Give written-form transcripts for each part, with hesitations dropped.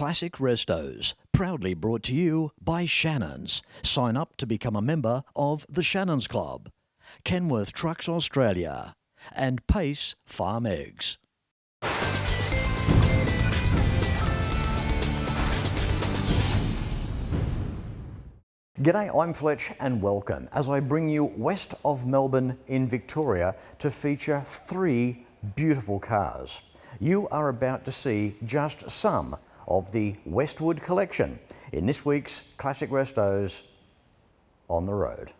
Classic Restos, proudly brought to you by Shannons. Sign up to become a member of the Shannons Club. Kenworth Trucks Australia and Pace Farm Eggs. G'day, I'm Fletch and welcome as I bring you west of Melbourne in Victoria to feature three beautiful cars. You are about to see just some of the Westwood collection in this week's Classic Restos on the road.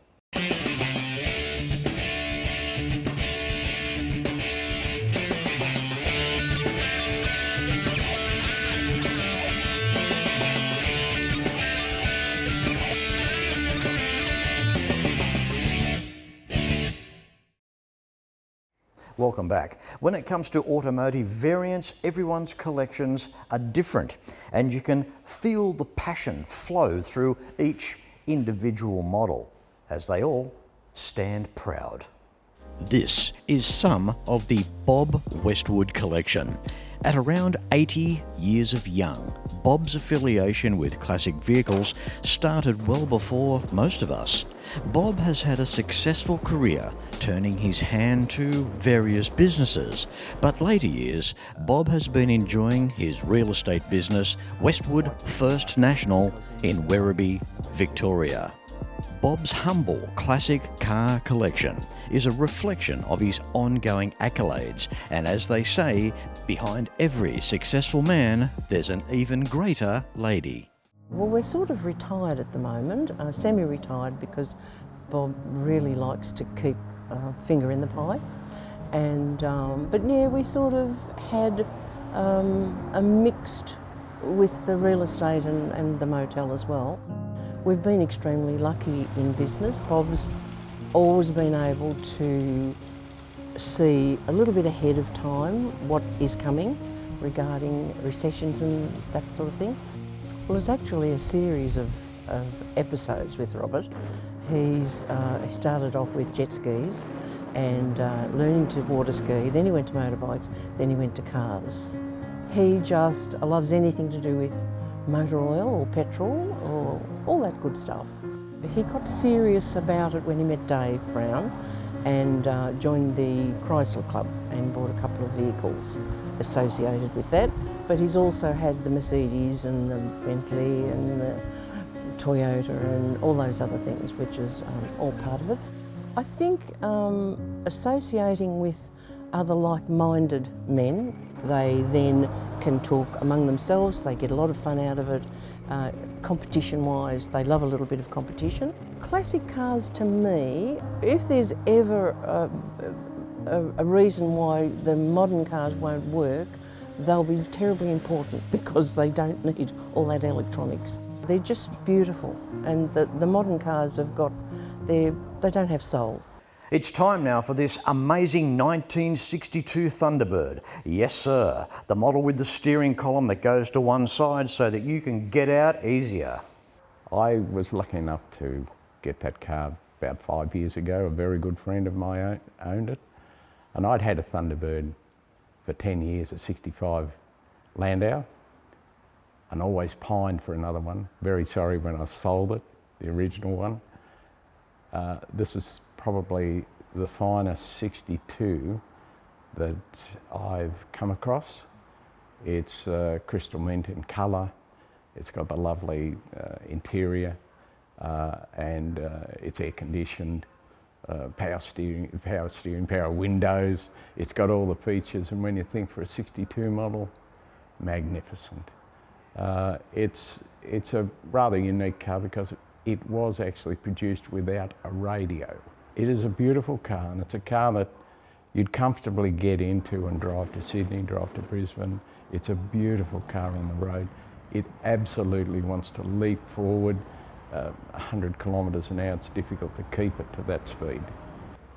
Welcome back. When it comes to automotive variants, everyone's collections are different, and you can feel the passion flow through each individual model as they all stand proud. This is some of the Bob Westwood collection. At around 80 years of young, Bob's affiliation with classic vehicles started well before most of us. Bob has had a successful career, turning his hand to various businesses. But later years, Bob has been enjoying his real estate business, Westwood First National, in Werribee, Victoria. Bob's humble classic car collection is a reflection of his ongoing accolades, and as they say, behind every successful man, there's an even greater lady. Well, we're sort of retired at the moment, semi-retired, because Bob really likes to keep a finger in the pie. And but yeah, we sort of had a mixed with the real estate and the motel as well. We've been extremely lucky in business. Bob's always been able to see a little bit ahead of time what is coming regarding recessions and that sort of thing. Well, it's actually a series of episodes with Robert. He started off with jet skis and learning to water ski, then he went to motorbikes, then he went to cars. He just loves anything to do with motor oil or petrol or all that good stuff. He got serious about it when he met Dave Brown and joined the Chrystal Club and bought a couple of vehicles associated with that. But he's also had the Mercedes and the Bentley and the Toyota and all those other things, which is all part of it. I think associating with other like-minded men, they then can talk among themselves, they get a lot of fun out of it. Competition-wise, they love a little bit of competition. Classic cars, to me, if there's ever a reason why the modern cars won't work, they'll be terribly important because they don't need all that electronics. They're just beautiful, and the modern cars have got, they don't have soul. It's time now for this amazing 1962 Thunderbird. Yes, sir, the model with the steering column that goes to one side so that you can get out easier. I was lucky enough to get that car about 5 years ago. A very good friend of mine owned it. And I'd had a Thunderbird for 10 years, a 65 Landau, and always pined for another one. Very sorry when I sold it, the original one. This is probably the finest 62 that I've come across. It's Chrystal Mint in colour. It's got the lovely interior and it's air conditioned, power steering, power windows. It's got all the features, and when you think for a 62 model, magnificent. It's a rather unique car because it was actually produced without a radio. It is a beautiful car, and it's a car that you'd comfortably get into and drive to Sydney, drive to Brisbane. It's a beautiful car on the road. It absolutely wants to leap forward. 100 kilometres an hour, it's difficult to keep it to that speed.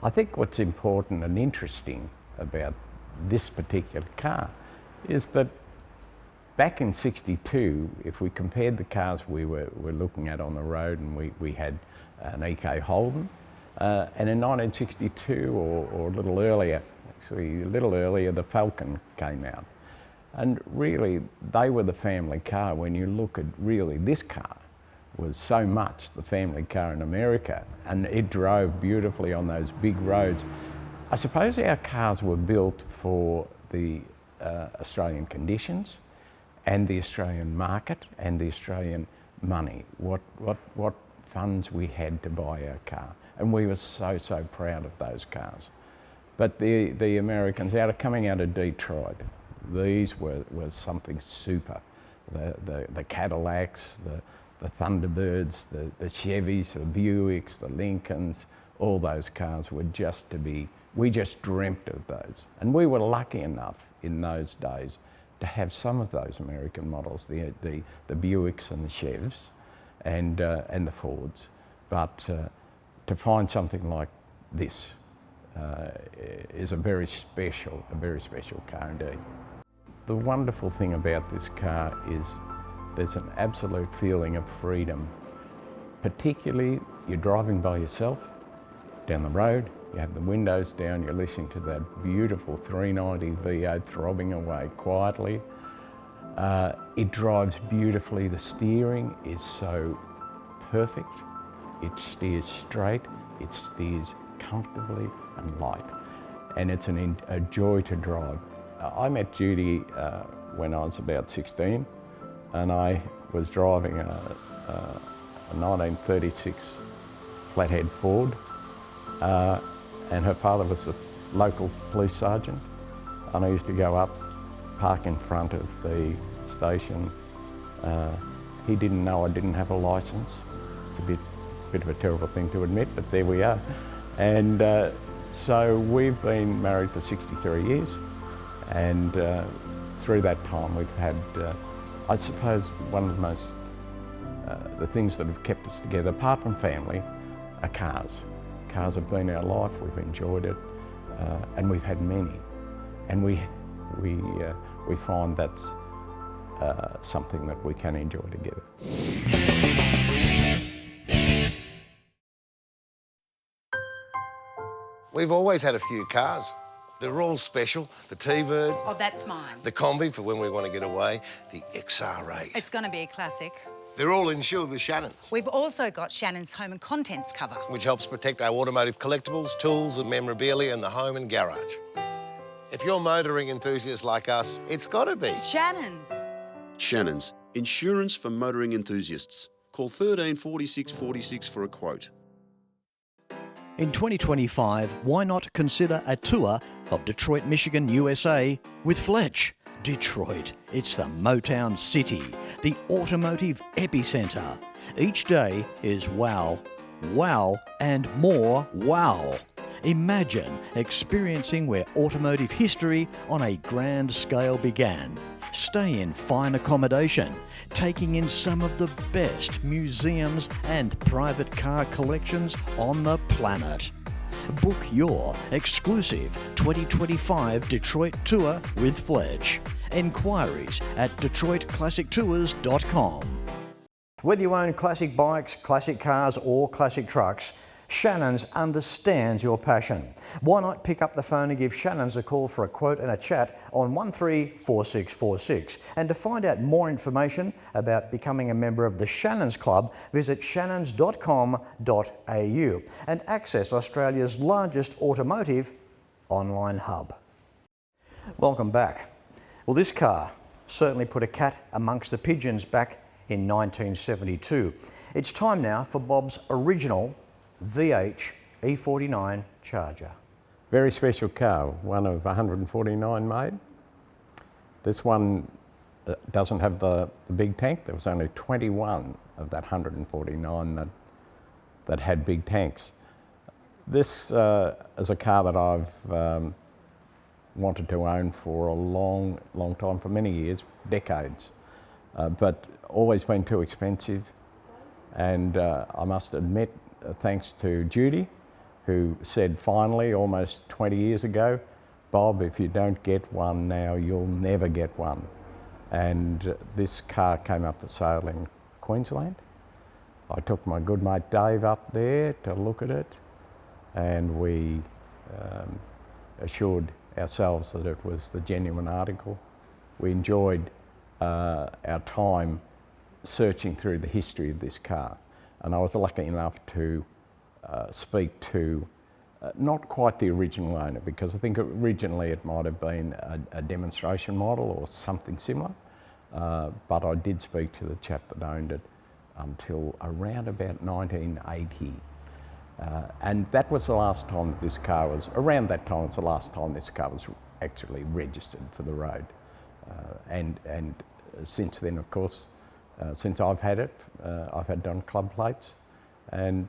I think what's important and interesting about this particular car is that back in ~62, if we compared the cars we were looking at on the road, and we had an EK Holden, and in 1962 or a little earlier, actually a little earlier, the Falcon came out. And really, they were the family car. When you look at really this car was so much the family car in America, and it drove beautifully on those big roads. I suppose our cars were built for the Australian conditions and the Australian market and the Australian money, what funds we had to buy our car. And we were so proud of those cars. But the Americans, coming out of Detroit, these were something super. The Cadillacs, the Thunderbirds, the Chevys, the Buicks, the Lincolns, all those cars were just to be, we just dreamt of those. And we were lucky enough in those days to have some of those American models, the Buicks and the Chevs and the Fords. But to find something like this is a very special car indeed. The wonderful thing about this car is there's an absolute feeling of freedom. Particularly, you're driving by yourself down the road, you have the windows down, you're listening to that beautiful 390 V8 throbbing away quietly. It drives beautifully, the steering is so perfect, it steers straight, it steers comfortably and light, and it's a joy to drive. I met Judy when I was about 16, and I was driving a 1936 flathead Ford, and her father was a local police sergeant, and I used to go up, park in front of the station. He didn't know I didn't have a licence. It's a bit of a terrible thing to admit, but there we are. And so we've been married for 63 years, and through that time we've had, I suppose, one of the most, the things that have kept us together, apart from family, are cars. Cars have been our life, we've enjoyed it, and we've had many. And we find that's something that we can enjoy together. We've always had a few cars. They're all special. The T-Bird. Oh, that's mine. The Combi for when we want to get away. The XR8. It's going to be a classic. They're all insured with Shannons, We've also got Shannons Home and Contents cover. which helps protect our automotive collectibles, tools and memorabilia in the home and garage. If you're motoring enthusiasts like us, it's got to be. Shannons. Shannons, insurance for motoring enthusiasts. Call 13 46 46 for a quote. In 2025, why not consider a tour of Detroit, Michigan, USA with Fletch? Detroit, it's the Motown City, the automotive epicenter. Each day is wow, wow, and more wow. Imagine experiencing where automotive history on a grand scale began. Stay in fine accommodation, taking in some of the best museums and private car collections on the planet. Book your exclusive 2025 Detroit tour with Fletch. Enquiries at DetroitClassicTours.com. Whether you own classic bikes, classic cars or classic trucks, Shannons understands your passion. Why not pick up the phone and give Shannons a call for a quote and a chat on 134646. And to find out more information about becoming a member of the Shannons Club, visit shannons.com.au and access Australia's largest automotive online hub. Welcome back. Well, this car certainly put a cat amongst the pigeons back in 1972. It's time now for Bob's original V8 E49 Charger. Very special car, one of 149 made. This one doesn't have the big tank. There was only 21 of that 149 that had big tanks. This is a car that I've wanted to own for a long time, for many years, decades, but always been too expensive. And I must admit, thanks to Judy, who said finally, almost 20 years ago, Bob, if you don't get one now, you'll never get one. And this car came up for sale in Queensland. I took my good mate Dave up there to look at it, and we assured ourselves that it was the genuine article. we enjoyed our time searching through the history of this car. And I was lucky enough to speak to not quite the original owner, because I think originally it might have been a demonstration model or something similar, but I did speak to the chap that owned it until around about 1980. And that was the last time that this car was, around that time was the last time this car was actually registered for the road. And since then, of course, since I've had it, I've had done club plates and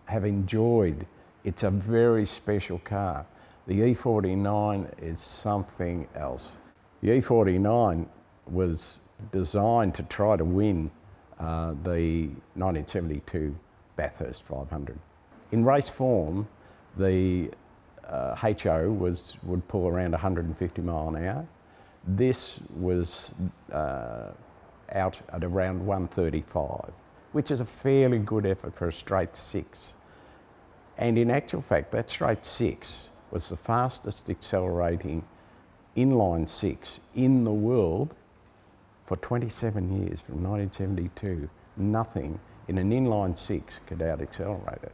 have enjoyed. It's a very special car. The E49 is something else. The E49 was designed to try to win the 1972 Bathurst 500. In race form, the HO would pull around 150 mile an hour. This was out at around 135, which is a fairly good effort for a straight six. And in actual fact, that straight six was the fastest accelerating inline six in the world for 27 years, from 1972. Nothing in an inline six could out-accelerate it.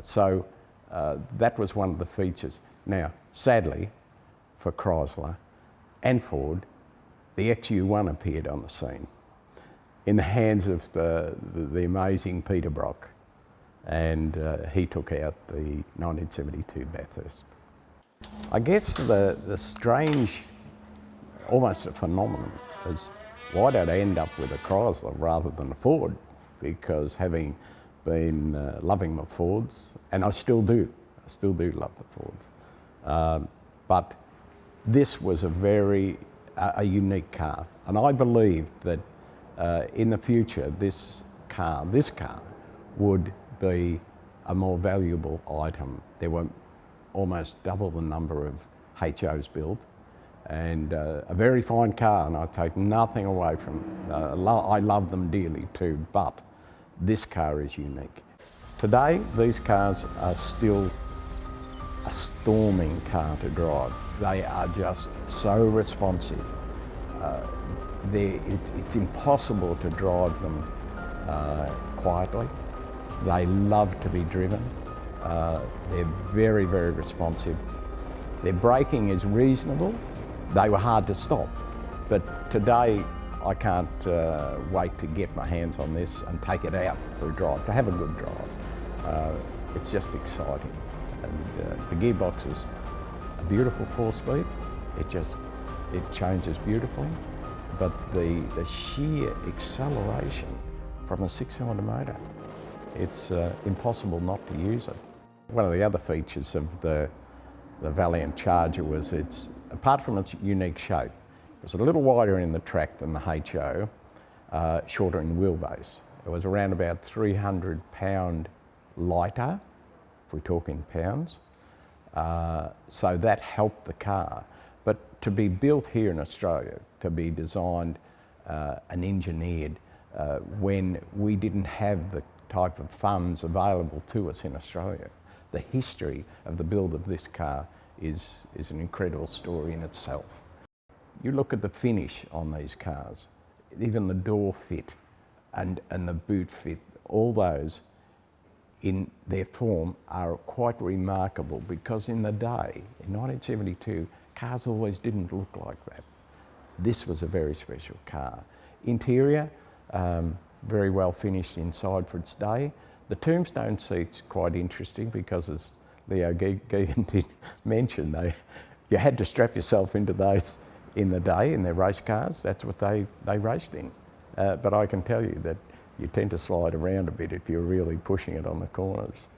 So that was one of the features. Now, sadly, for Chrysler and Ford, the XU1 appeared on the scene in the hands of the amazing Peter Brock, and he took out the 1972 Bathurst. I guess the strange, almost a phenomenon, is why did I end up with a Chrysler rather than a Ford? Because having been loving the Fords, and I still do love the Fords, but this was a unique car, and I believe that in the future this car would be a more valuable item. There were almost double the number of HOs built, and a very fine car, and I take nothing away from I love them dearly too, but this car is unique. Today, these cars are still a storming car to drive. They are just so responsive. It's impossible to drive them quietly. They love to be driven. They're very, very responsive. Their braking is reasonable. They were hard to stop, but today I can't wait to get my hands on this and take it out for a drive, to have a good drive. It's just exciting. And the gearbox is a beautiful 4-speed. It changes beautifully, but the sheer acceleration from a 6-cylinder motor, it's impossible not to use it. One of the other features of the Valiant Charger was apart from its unique shape, it was a little wider in the track than the HO, shorter in wheelbase. It was around about 300 pound lighter, if we're talking pounds. So that helped the car. But to be built here in Australia, to be designed and engineered when we didn't have the type of funds available to us in Australia, the history of the build of this car is an incredible story in itself. You look at the finish on these cars, even the door fit and the boot fit, all those in their form are quite remarkable, because in the day, in 1972, cars always didn't look like that. This was a very special car. Interior, very well finished inside for its day. The tombstone seat's quite interesting because, as Leo Gegan did mention, you had to strap yourself into those in the day in their race cars. That's what they raced in. But I can tell you that you tend to slide around a bit if you're really pushing it on the corners.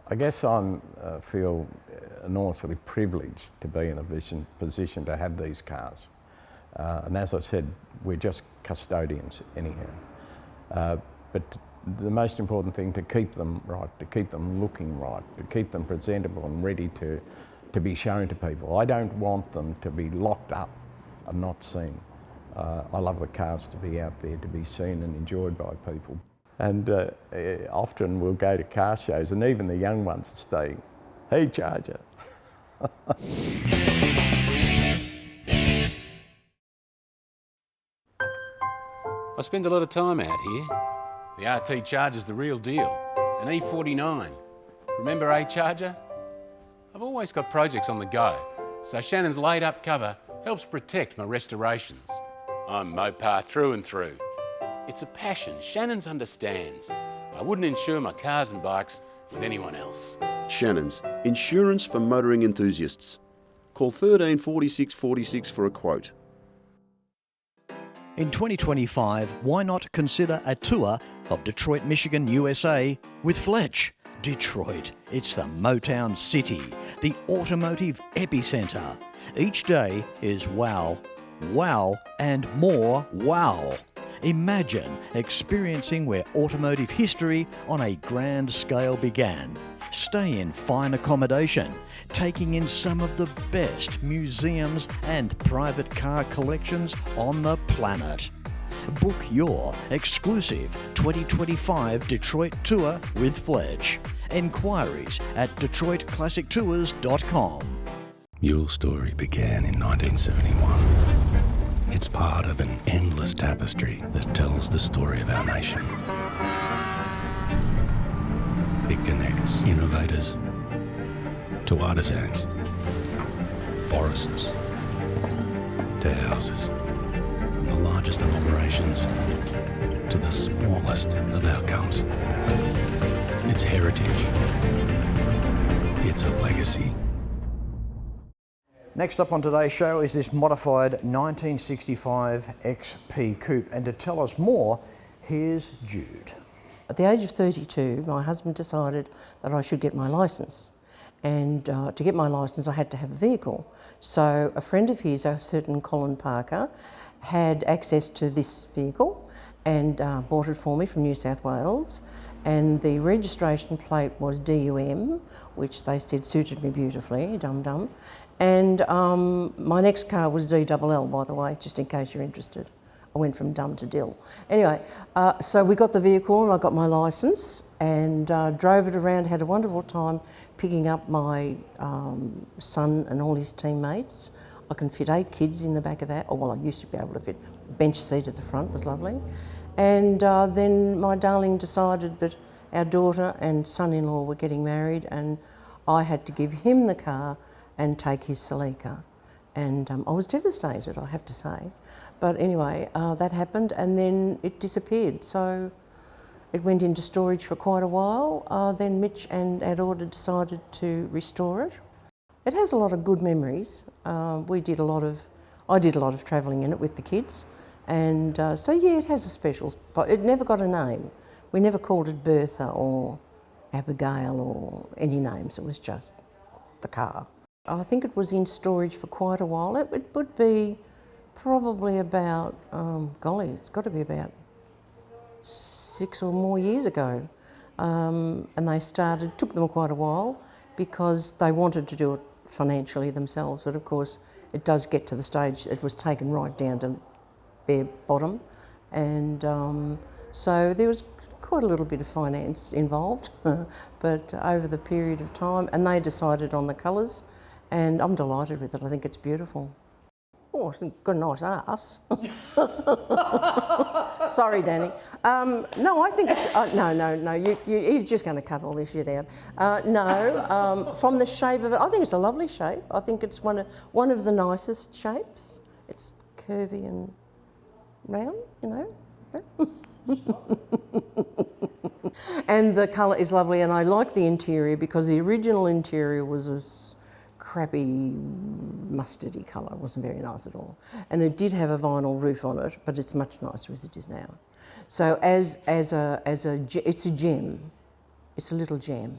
I guess I feel enormously privileged to be in a position to have these cars. And as I said, we're just custodians anyhow. But the most important thing, to keep them right, to keep them looking right, to keep them presentable and ready to be shown to people. I don't want them to be locked up and not seen. I love the cars to be out there, to be seen and enjoyed by people. And often we'll go to car shows, and even the young ones are saying, "Hey, Charger." I spend a lot of time out here. The RT Charger's the real deal, an E49. Remember A-Charger? I've always got projects on the go, so Shannon's laid-up cover helps protect my restorations. I'm Mopar through and through. It's a passion Shannon's understands. I wouldn't insure my cars and bikes with anyone else. Shannons, insurance for motoring enthusiasts. Call 13 46 46 for a quote. In 2025, why not consider a tour of Detroit, Michigan, USA with Fletch? Detroit, it's the Motown City, the automotive epicenter. Each day is wow, wow, and more wow. Imagine experiencing where automotive history on a grand scale began. Stay in fine accommodation, taking in some of the best museums and private car collections on the planet. Book your exclusive 2025 Detroit tour with Fletch. Enquiries at DetroitClassicTours.com. Your story began in 1971. It's part of an endless tapestry that tells the story of our nation. It connects innovators to artisans, forests to houses, from the largest of operations to the smallest of outcomes. It's heritage. It's a legacy. Next up on today's show is this modified 1965 XP Coupe, and to tell us more, here's Jude. At the age of 32, my husband decided that I should get my licence. And to get my licence, I had to have a vehicle. So a friend of his, a certain Colin Parker, had access to this vehicle and bought it for me from New South Wales. And the registration plate was DUM, which they said suited me beautifully, dum-dum. And my next car was DLL, by the way, just in case you're interested. I went from dumb to dill. Anyway, so we got the vehicle and I got my licence and drove it around, had a wonderful time picking up my son and all his teammates. I can fit 8 kids in the back of that. Oh, well, I used to be able to fit. Bench seat at the front was lovely. And then my darling decided that our daughter and son-in-law were getting married and I had to give him the car and take his Celica. And I was devastated, I have to say. But anyway, that happened and then it disappeared. So it went into storage for quite a while. Then Mitch and our daughter decided to restore it. It has a lot of good memories. I did a lot of travelling in it with the kids. And so yeah, it has a special, but it never got a name. We never called it Bertha or Abigail or any names. It was just the car. I think it was in storage for quite a while. It would be probably about, golly, it's got to be about 6 or more years ago. And they took them quite a while because they wanted to do it financially themselves. But of course, it does get to the stage, it was taken right down to bare bottom. And so there was quite a little bit of finance involved, but over the period of time, and they decided on the colours. And I'm delighted with it. I think it's beautiful. Oh, it's got a nice ass. Sorry, Danny. No, I think it's... no. You're just going to cut all this shit out. From the shape of it, I think it's a lovely shape. I think it's one of the nicest shapes. It's curvy and round, you know. And the colour is lovely, and I like the interior because the original interior was a crappy mustardy colour. It wasn't very nice at all. And it did have a vinyl roof on it, but it's much nicer as it is now. So it's a gem. It's a little gem.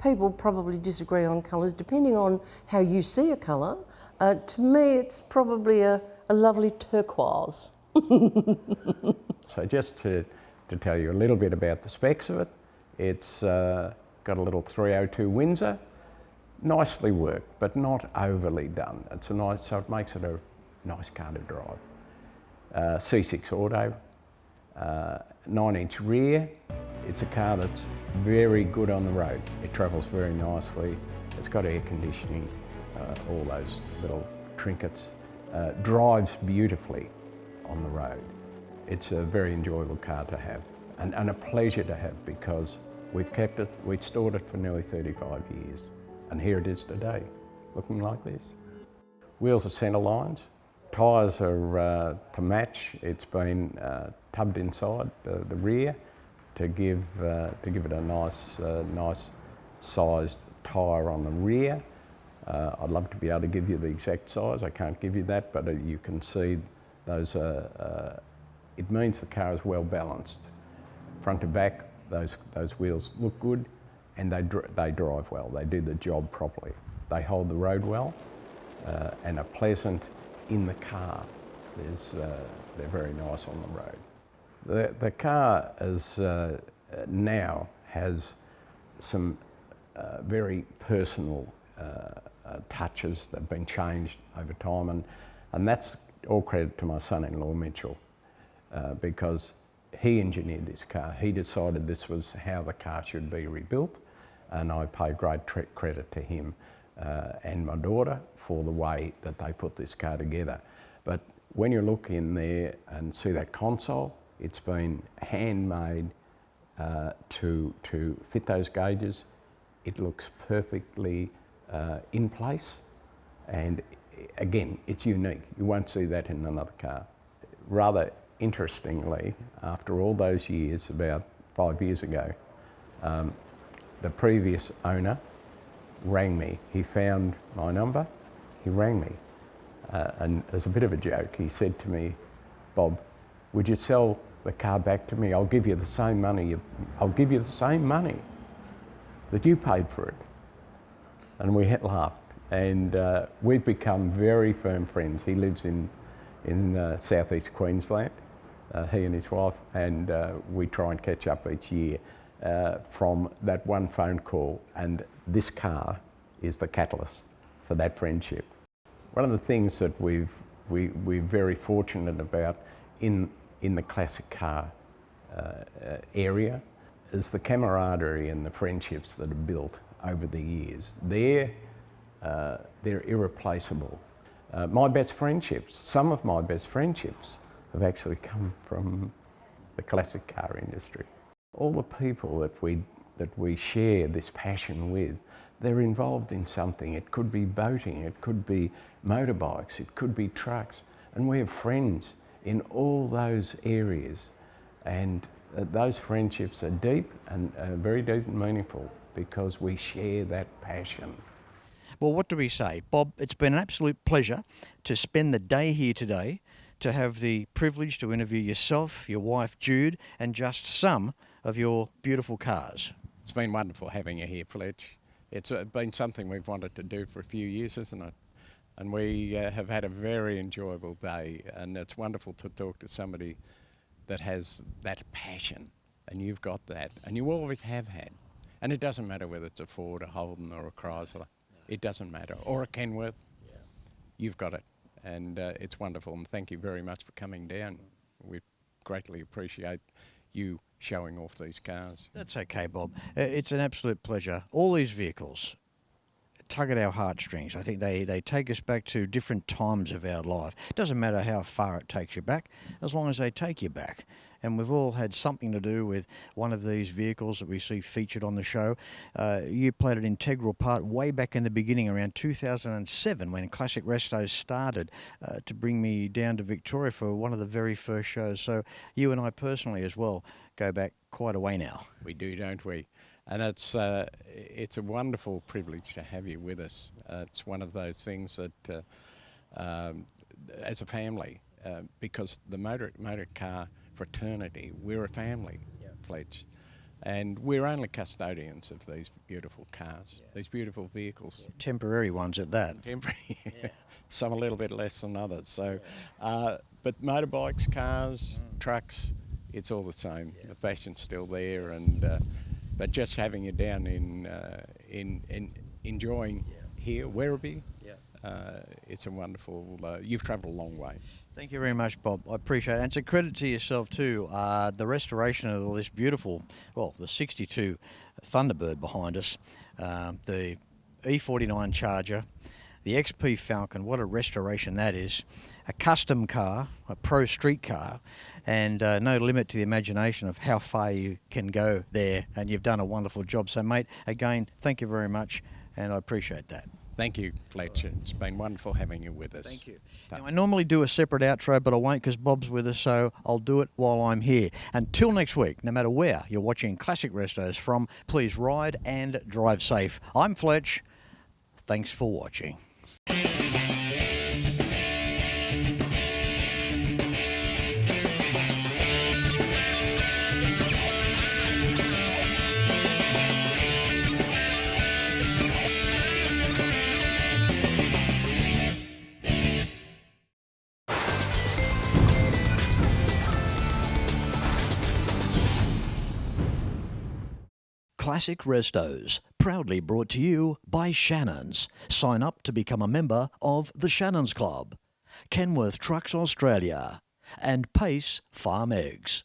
People probably disagree on colours depending on how you see a colour. To me, it's probably a lovely turquoise. So just to tell you a little bit about the specs of it, it's got a little 302 Windsor, nicely worked, but not overly done. It's so it makes it a nice car to drive. C6 auto, 9-inch rear. It's a car that's very good on the road. It travels very nicely. It's got air conditioning, all those little trinkets. Drives beautifully on the road. It's a very enjoyable car to have and a pleasure to have because we've kept it, we've stored it for nearly 35 years and here it is today, looking like this. Wheels are centre lines, tyres are to match. It's been tubbed inside the rear to give it a nice sized tyre on the rear. I'd love to be able to give you the exact size. I can't give you that, but you can see those. It means the car is well balanced. Front to back, those wheels look good, and they drive well. They do the job properly. They hold the road well, and are pleasant in the car. They're very nice on the road. The car is now has some very personal touches that have been changed over time, and that's all credit to my son-in-law Mitchell, because he engineered this car. He decided this was how the car should be rebuilt, and I pay great credit to him and my daughter for the way that they put this car together. But when you look in there and see that console, it's been handmade to fit those gauges. It looks perfectly in place, and again, it's unique. You won't see that in another car. Rather interestingly, after all those years, about 5 years ago, the previous owner rang me. He found my number, he rang me, and as a bit of a joke, he said to me, "Bob, would you sell the car back to me? I'll give you the same money. I'll give you the same money that you paid for it." And we had laughed, and we've become very firm friends. He lives in southeast Queensland, he and his wife, and we try and catch up each year from that one phone call, and this car is the catalyst for that friendship. One of the things that we're very fortunate about in the classic car area is the camaraderie and the friendships that are built over the years. They're irreplaceable. My best friendships, some of my best friendships, have actually come from the classic car industry. All the people that we share this passion with, they're involved in something. It could be boating, it could be motorbikes, it could be trucks, and we have friends in all those areas, and those friendships are deep and very deep and meaningful because we share that passion. Well, what do we say? Bob, it's been an absolute pleasure to spend the day here today, to have the privilege to interview yourself, your wife Jude, and just some of your beautiful cars. It's been wonderful having you here, Fletch. It's been something we've wanted to do for a few years, isn't it? And we have had a very enjoyable day, and it's wonderful to talk to somebody that has that passion, and you've got that, and you always have had. And it doesn't matter whether it's a Ford, a Holden or a Chrysler. It doesn't matter. Or a Kenworth. Yeah. You've got it. And it's wonderful. And thank you very much for coming down. We greatly appreciate you showing off these cars. That's okay, Bob. It's an absolute pleasure. All these vehicles tug at our heartstrings. I think they take us back to different times of our life. It doesn't matter how far it takes you back, as long as they take you back. And we've all had something to do with one of these vehicles that we see featured on the show. You played an integral part way back in the beginning, around 2007, when Classic Restos started to bring me down to Victoria for one of the very first shows. So you and I personally as well go back quite a way now. We do, don't we? And it's a wonderful privilege to have you with us. It's one of those things that, as a family, because the motor car fraternity, we're a family, yeah. Fletch, and we're only custodians of these beautiful cars, yeah. These beautiful vehicles. Yeah, temporary ones at that. Temporary, yeah. Some a little bit less than others. So, but motorbikes, cars, trucks, it's all the same. Yeah. The passion's still there, and but just having you down in enjoying here, Werribee, it's a wonderful. You've travelled a long way. Thank you very much, Bob. I appreciate it. And it's a credit to yourself too. The restoration of all this beautiful, well, the 62 Thunderbird behind us, the E49 Charger, The XP Falcon, what a restoration that is. A custom car, a pro street car, and no limit to the imagination of how far you can go there, and you've done a wonderful job. So, mate, again, thank you very much, and I appreciate that. Thank you, Fletch. It's been wonderful having you with us. Thank you. Now, I normally do a separate outro, but I won't because Bob's with us, so I'll do it while I'm here. Until next week, no matter where you're watching Classic Restos from, please ride and drive safe. I'm Fletch. Thanks for watching. Classic Restos, proudly brought to you by Shannons. Sign up to become a member of the Shannons Club. Kenworth Trucks Australia and Pace Farm Eggs.